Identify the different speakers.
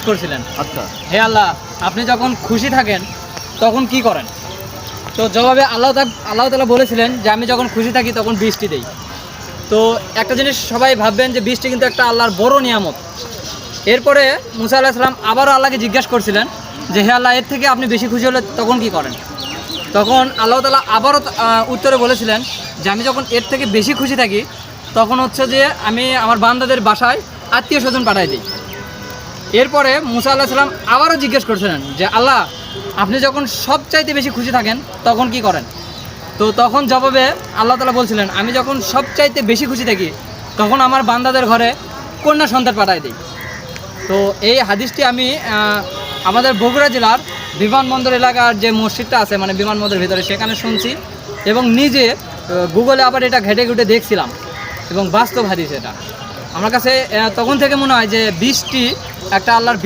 Speaker 1: করছিলেন,
Speaker 2: আচ্ছা,
Speaker 1: হে আল্লাহ, আপনি যখন খুশি থাকেন তখন কি করেন? তো জবাবে আল্লাহ তাআলা বলেছিলেন যে আমি যখন খুশি থাকি তখন বৃষ্টি দেই। তো একটা জিনিস সবাই ভাববেন যে বৃষ্টি কিন্তু একটা আল্লাহর বড় নিয়ামত। এরপরে মুসা আলাইহিস সালাম আবারও আল্লাহকে জিজ্ঞাসা করছিলেন যে হে আল্লাহ, এর থেকে আপনি বেশি খুশি হলে তখন কি করেন? তখন আল্লাহ তাআলা আবারও উত্তরে বলেছিলেন যে আমি যখন এর থেকে বেশি খুশি থাকি তখন হচ্ছে যে আমি আমার বান্দাদের বাসায় আত্মীয় স্বজন পাঠাই দিই। এরপরে মুসা আলাইহিস সালাম আবারও জিজ্ঞেস করছিলেন যে আল্লাহ, আপনি যখন সবচাইতে বেশি খুশি থাকেন তখন কি করেন? তো তখন জবাবে আল্লাহ তাআলা বলছিলেন আমি যখন সবচাইতে বেশি খুশি থাকি তখন আমার বান্দাদের ঘরে কন্যা সন্তান পাঠাই দিই। তো এই হাদিসটি আমি আমাদের বগুড়া জেলার বিমানবন্দর এলাকার যে মসজিদটা আছে, মানে বিমানবন্দরের ভিতরে, সেখানে শুনছি এবং নিজে গুগলে আবার এটা ঘেটে ঘুটে দেখছিলাম এবং বাস্তব হাদিস এটা। আমার কাছে তখন থেকে মনে হয় যে বৃষ্টি একটা আল্লাহর